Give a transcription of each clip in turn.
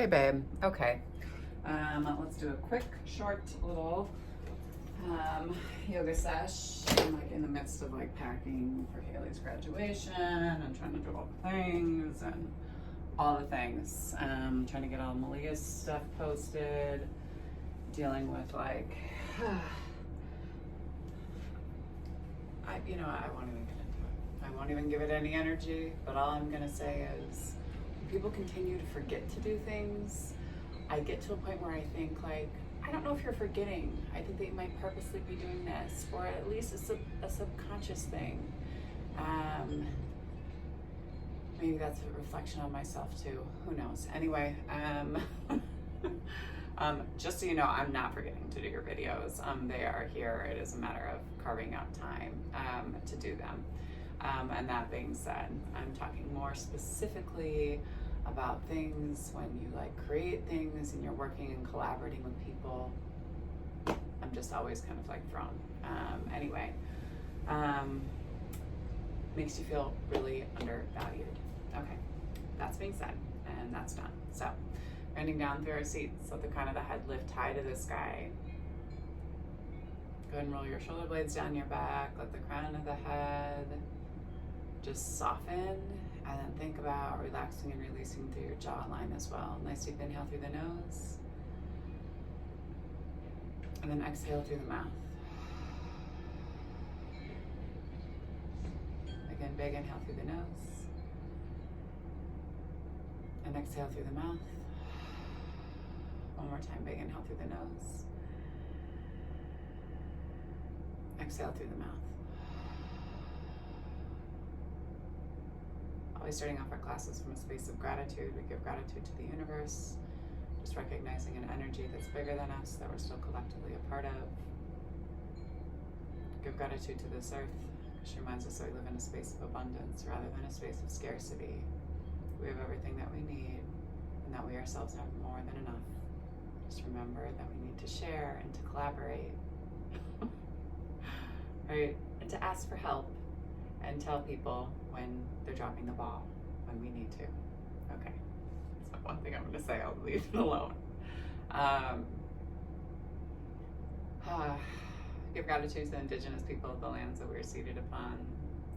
Hey babe, okay. Let's do a quick, short little yoga sesh. I'm like in the midst of like packing for Haley's graduation and trying to do all the things and all the things. Trying to get all Malia's stuff posted, dealing with like, I won't even get into it. I won't even give it any energy, but all I'm gonna say is when people continue to forget to do things, I get to a point where I think like, I don't know if you're forgetting. I think they might purposely be doing this, or at least a subconscious thing. Maybe that's a reflection on myself too. Who knows? Anyway, just so you know, I'm not forgetting to do your videos. They are here. It is a matter of carving out time to do them. And that being said, I'm talking more specifically about things when you like create things and you're working and collaborating with people. I'm just always kind of like thrown. Anyway, makes you feel really undervalued. Okay, that's being said, and that's done. So, bending down through our seats, let the crown of the head lift high to the sky. Go ahead and roll your shoulder blades down your back. Let the crown of the head just soften, and then think about relaxing and releasing through your jawline as well. Nice deep inhale through the nose, and then exhale through the mouth. Again, big inhale through the nose, and exhale through the mouth. One more time, big inhale through the nose, exhale through the mouth. Always starting off our classes from a space of gratitude. We give gratitude to the universe, just recognizing an energy that's bigger than us, that we're still collectively a part of. Give gratitude to this earth. She reminds us that we live in a space of abundance rather than a space of scarcity. We have everything that we need, and that we ourselves have more than enough. Just remember that we need to share and to collaborate, right? And to ask for help and tell people when they're dropping the ball, when we need to. Okay, that's not one thing I'm gonna say, I'll leave it alone. Give gratitude to the indigenous people of the lands that we're seated upon.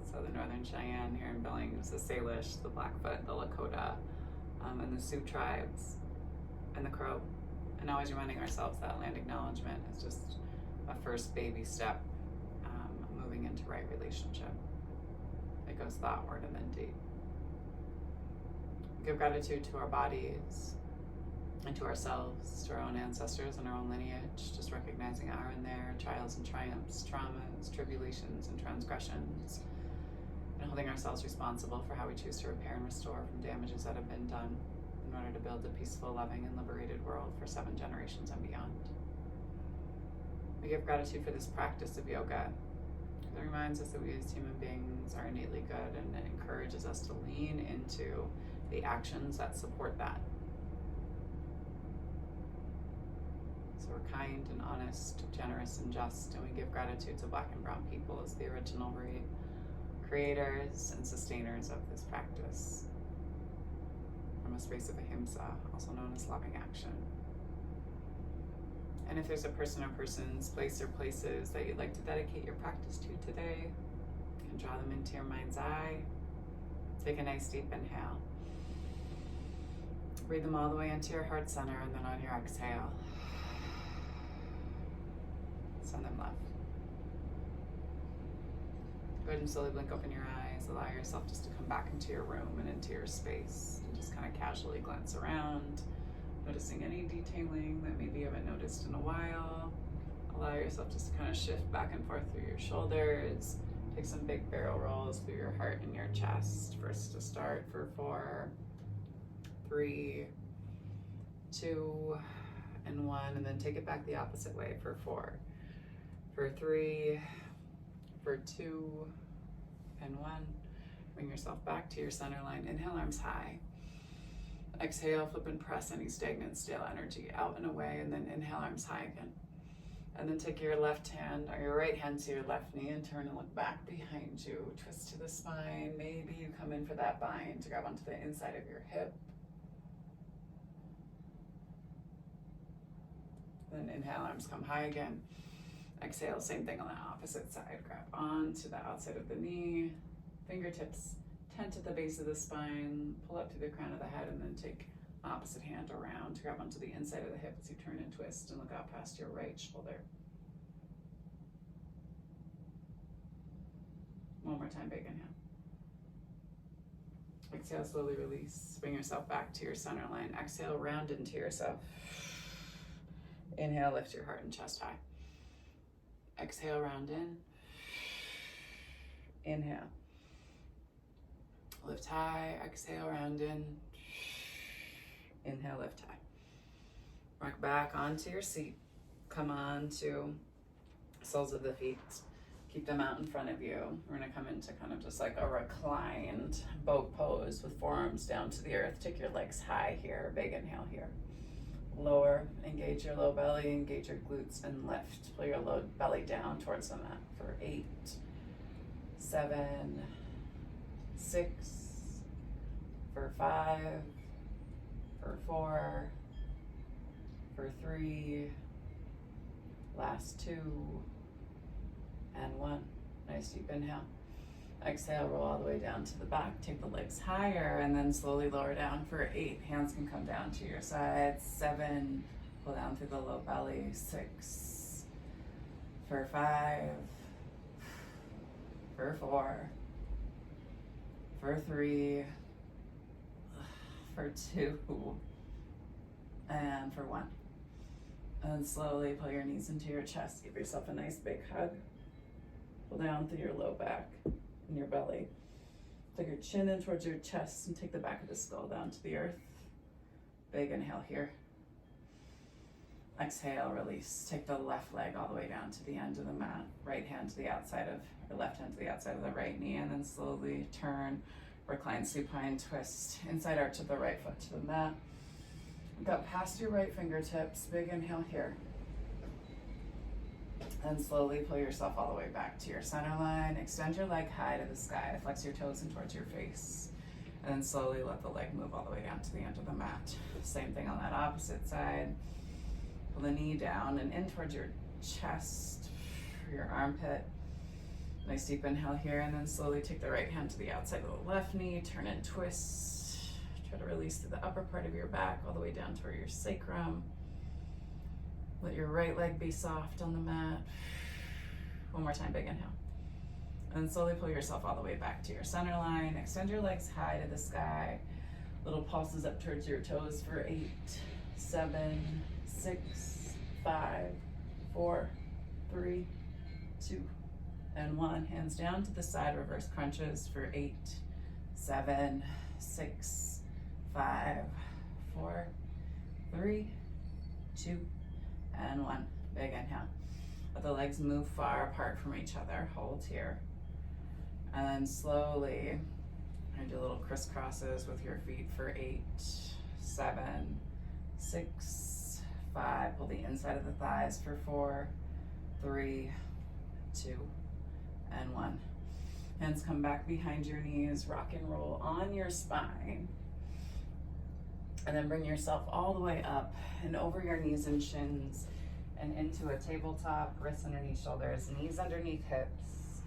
So the Northern Cheyenne here in Billings, the Salish, the Blackfoot, the Lakota, and the Sioux tribes, and the Crow. And always reminding ourselves that land acknowledgement is just a first baby step, moving into right relationship. It goes thoughtward and then deep. Give gratitude to our bodies and to ourselves, to our own ancestors and our own lineage, just recognizing our and their trials and triumphs, traumas, tribulations, and transgressions, and holding ourselves responsible for how we choose to repair and restore from damages that have been done in order to build a peaceful, loving, and liberated world for 7 generations and beyond. We give gratitude for this practice of yoga. It reminds us that we as human beings are innately good, and it encourages us to lean into the actions that support that. So we're kind and honest, generous and just, and we give gratitude to Black and Brown people as the original creators and sustainers of this practice from a space of ahimsa, also known as loving action. And if there's a person or persons, place or places that you'd like to dedicate your practice to today, you can draw them into your mind's eye. Take a nice deep inhale. Breathe them all the way into your heart center, and then on your exhale, send them love. Go ahead and slowly blink open your eyes. Allow yourself just to come back into your room and into your space, and just kind of casually glance around, noticing any detailing that maybe you haven't noticed in a while. Allow yourself just to kind of shift back and forth through your shoulders. Take some big barrel rolls through your heart and your chest. First to start for 4, 3, 2, and 1, and then take it back the opposite way for 4, for 3, for 2, and 1. Bring yourself back to your center line. Inhale, arms high. Exhale, flip and press any stagnant, stale energy out and away, and then inhale, arms high again. And then take your left hand or your right hand to your left knee and turn and look back behind you. Twist to the spine. Maybe you come in for that bind to grab onto the inside of your hip. Then inhale, arms come high again. Exhale, same thing on the opposite side. Grab onto the outside of the knee, fingertips tent at the base of the spine, pull up to the crown of the head, and then take opposite hand around to grab onto the inside of the hip as you turn and twist and look out past your right shoulder. One more time, big inhale. Exhale, slowly release. Bring yourself back to your center line. Exhale, round into yourself. Inhale, lift your heart and chest high. Exhale, round in. Inhale. Lift high. Exhale, round in. Inhale, lift high. Rock back onto your seat. Come on to soles of the feet. Keep them out in front of you. We're gonna come into kind of just like a reclined boat pose with forearms down to the earth. Take your legs high here. Big inhale here. Lower, engage your low belly, engage your glutes, and lift. Pull your low belly down towards the mat for 8, 7, 6, for 5, for 4, for 3, last 2, and 1. Nice deep inhale. Exhale, roll all the way down to the back. Take the legs higher and then slowly lower down for 8. Hands can come down to your sides. 7, pull down through the low belly. 6, for 5, for 4, for 3, for 2, and for 1. And slowly pull your knees into your chest. Give yourself a nice big hug. Pull down through your low back and your belly. Take your chin in towards your chest and take the back of the skull down to the earth. Big inhale here. Exhale, release. Take the left leg all the way down to the end of the mat. Right hand to the outside of, or left hand to the outside of the right knee, and then slowly turn, recline supine twist. Inside arch of the right foot to the mat. Look up past your right fingertips. Big inhale here. And slowly pull yourself all the way back to your center line. Extend your leg high to the sky. Flex your toes in towards your face. And then slowly let the leg move all the way down to the end of the mat. Same thing on that opposite side. Pull the knee down and in towards your chest, your armpit. Nice deep inhale here, and then slowly take the right hand to the outside of the left knee. Turn and twist. Try to release to the upper part of your back all the way down toward your sacrum. Let your right leg be soft on the mat. One more time, big inhale. And then slowly pull yourself all the way back to your center line. Extend your legs high to the sky. Little pulses up towards your toes for 8, 7, 6, 5, 4, 3, 2, and 1. Hands down to the side, reverse crunches for 8, 7, 6, 5, 4, 3, 2, and 1. Big inhale. Let the legs move far apart from each other. Hold here. And then slowly, do little crisscrosses with your feet for 8, 7, 6, 5. Pull the inside of the thighs for 4, 3, 2, and 1. Hands come back behind your knees. Rock and roll on your spine. And then bring yourself all the way up and over your knees and shins and into a tabletop, wrists underneath shoulders, knees underneath hips,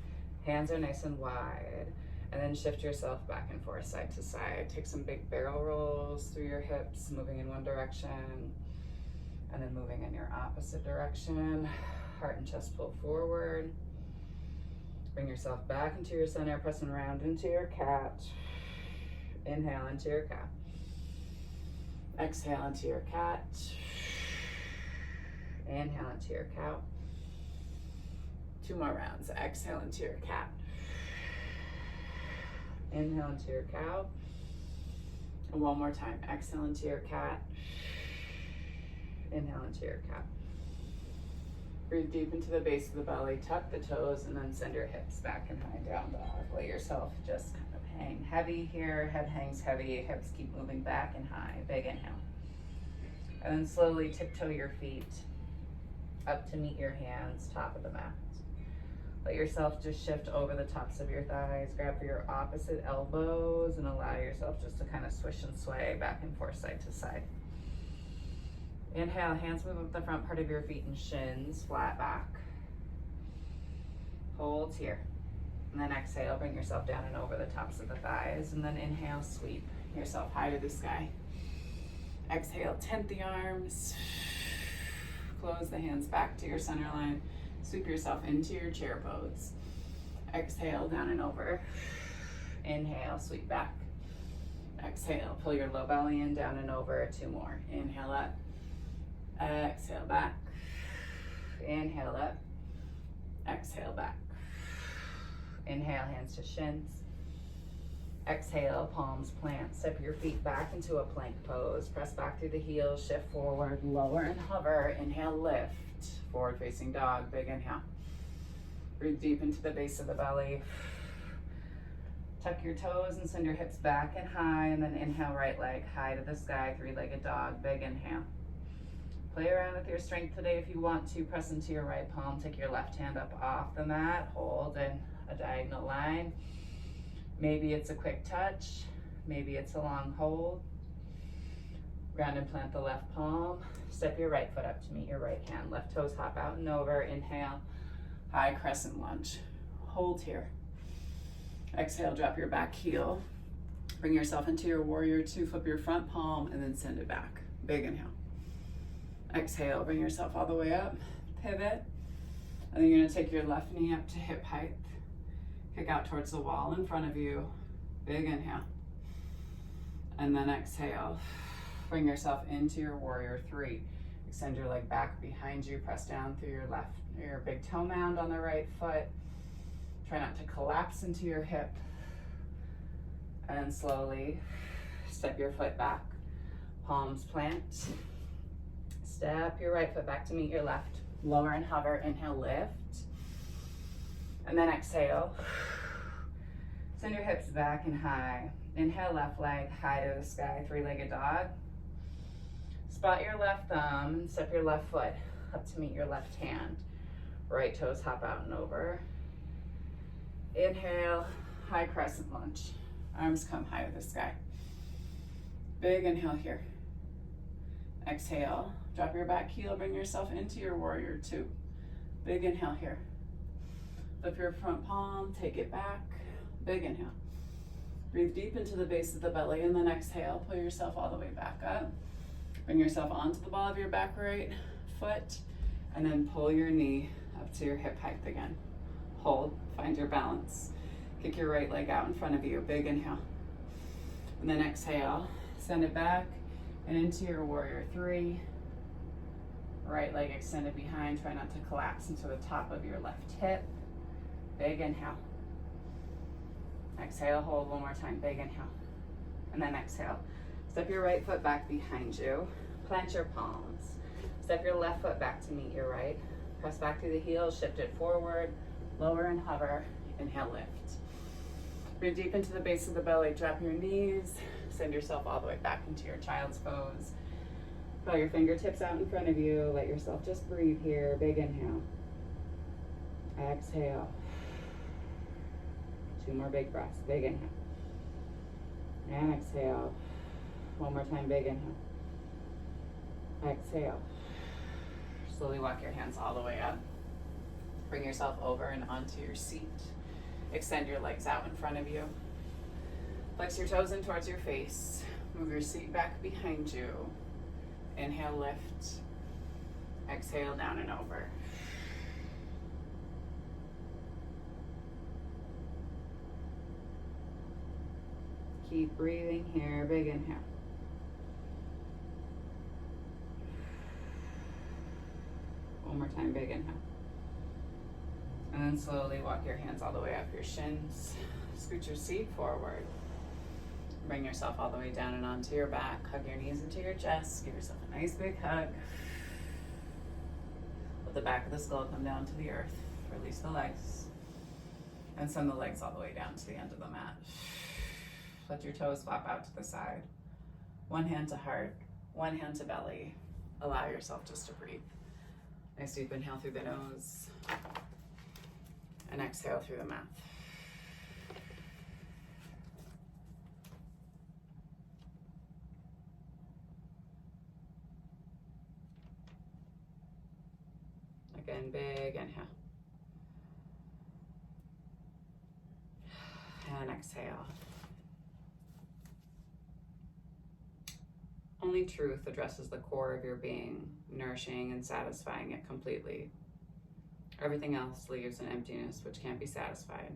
hands are nice and wide, and then shift yourself back and forth side to side. Take some big barrel rolls through your hips, moving in one direction, and then moving in your opposite direction. Heart and chest pull forward. Bring yourself back into your center, pressing around into your cat. Inhale into your cat. Exhale into your cat. Inhale into your cow. 2 more rounds. Exhale into your cat. Inhale into your cow. And 1 more time. Exhale into your cat. Inhale into your cat. Breathe deep into the base of the belly. Tuck the toes and then send your hips back and high down dog. Let yourself just kind of hang heavy here. Head hangs heavy. Hips keep moving back and high. Big inhale. And then slowly tiptoe your feet up to meet your hands, top of the mat. Let yourself just shift over the tops of your thighs. Grab for your opposite elbows and allow yourself just to kind of swish and sway back and forth side to side. Inhale, hands move up the front part of your feet and shins, flat back. Hold here. And then exhale, bring yourself down and over the tops of the thighs. And then inhale, sweep yourself high to the sky. Exhale, tent the arms. Close the hands back to your center line. Sweep yourself into your chair pose. Exhale, down and over. Inhale, sweep back. Exhale, pull your low belly in, down and over. 2 more. Inhale up. Exhale back. Inhale up. Exhale back. Inhale, hands to shins. Exhale, palms plant. Step your feet back into a plank pose. Press back through the heels, shift forward, lower and hover. Inhale, lift. Forward facing dog, big inhale. Breathe deep into the base of the belly. Tuck your toes and send your hips back and high, and then inhale, right leg high to the sky, 3-legged dog, big inhale. Play around with your strength today if you want to. Press into your right palm, take your left hand up off the mat, hold in a diagonal line. Maybe it's a quick touch, maybe it's a long hold. Ground and plant the left palm. Step your right foot up to meet your right hand. Left toes hop out and over. Inhale, high crescent lunge. Hold here. Exhale, drop your back heel. Bring yourself into your warrior 2, flip your front palm and then send it back. Big inhale. Exhale, bring yourself all the way up, pivot. And then you're gonna take your left knee up to hip height. Kick out towards the wall in front of you. Big inhale. And then exhale. Bring yourself into your warrior 3. Extend your leg back behind you, press down through your big toe mound on the right foot. Try not to collapse into your hip. And then slowly step your foot back. Palms plant. Step your right foot back to meet your left. Lower and hover, inhale, lift. And then exhale. Send your hips back and high. Inhale, left leg high to the sky, 3-legged dog. Spot your left thumb and step your left foot up to meet your left hand. Right toes hop out and over. Inhale, high crescent lunge. Arms come high to the sky. Big inhale here. Exhale, drop your back heel, bring yourself into your warrior 2. Big inhale here. Flip your front palm, take it back. Big inhale. Breathe deep into the base of the belly and then exhale, pull yourself all the way back up. Bring yourself onto the ball of your back right foot and then pull your knee up to your hip height again. Hold, find your balance. Kick your right leg out in front of you, big inhale. And then exhale, send it back and into your warrior 3. Right leg extended behind, try not to collapse into the top of your left hip. Big inhale. Exhale, hold one more time, big inhale. And then exhale. Step your right foot back behind you. Plant your palms. Step your left foot back to meet your right. Press back through the heels, shift it forward, lower and hover. Inhale, lift. Breathe deep into the base of the belly, drop your knees, send yourself all the way back into your child's pose. Draw your fingertips out in front of you, let yourself just breathe here. Big inhale. Exhale. 2 more big breaths, big inhale. And exhale. One more time, big inhale. Exhale. Slowly walk your hands all the way up. Bring yourself over and onto your seat. Extend your legs out in front of you. Flex your toes in towards your face. Move your seat back behind you. Inhale, lift. Exhale, down and over. Keep breathing here, big inhale. One more time, big inhale. And then slowly walk your hands all the way up your shins. Scoot your seat forward. Bring yourself all the way down and onto your back. Hug your knees into your chest. Give yourself a nice big hug. Let the back of the skull come down to the earth. Release the legs. And send the legs all the way down to the end of the mat. Let your toes flop out to the side. One hand to heart, one hand to belly. Allow yourself just to breathe. Nice deep inhale through the nose. And exhale through the mouth. Again, big inhale. And exhale. Only truth addresses the core of your being, nourishing and satisfying it completely. Everything else leaves an emptiness which can't be satisfied.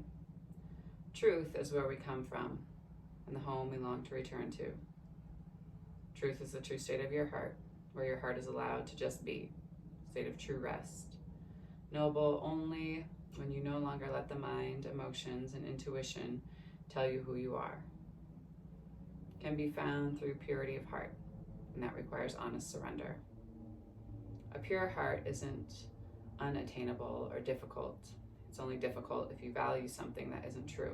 Truth is where we come from, and the home we long to return to. Truth is the true state of your heart, where your heart is allowed to just be, a state of true rest. Knowable only when you no longer let the mind, emotions, and intuition tell you who you are. Can be found through purity of heart, and that requires honest surrender. A pure heart isn't unattainable or difficult. It's only difficult if you value something that isn't true.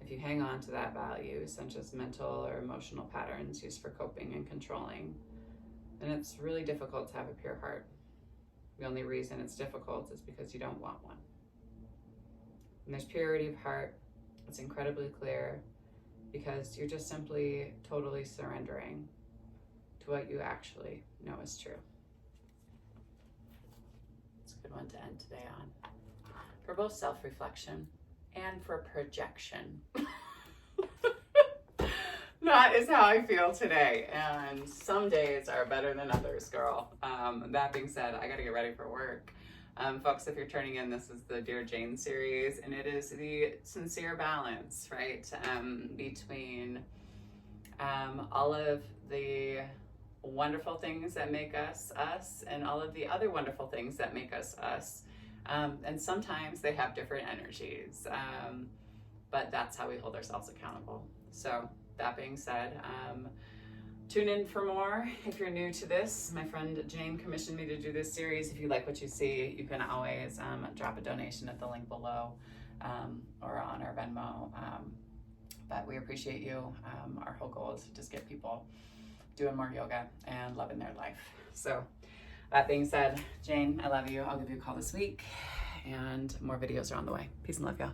If you hang on to that value, such as mental or emotional patterns used for coping and controlling, then it's really difficult to have a pure heart. The only reason it's difficult is because you don't want one. When there's purity of heart, it's incredibly clear because you're just simply totally surrendering to what you actually know is true. It's a good one to end today on. For both self-reflection and for projection. That is how I feel today. And some days are better than others, girl. That being said, I gotta get ready for work. Folks, if you're turning in, this is the Dear Jane series, and it is the sincere balance, right? Between all of the wonderful things that make us us and all of the other wonderful things that make us us. And sometimes they have different energies, but that's how we hold ourselves accountable. So that being said, tune in for more. If you're new to this, my friend Jane commissioned me to do this series. If you like what you see, you can always drop a donation at the link below or on our Venmo. But we appreciate you. Our whole goal is to just get people doing more yoga and loving their life. So that being said, Jane, I love you. I'll give you a call this week, and more videos are on the way. Peace and love, y'all.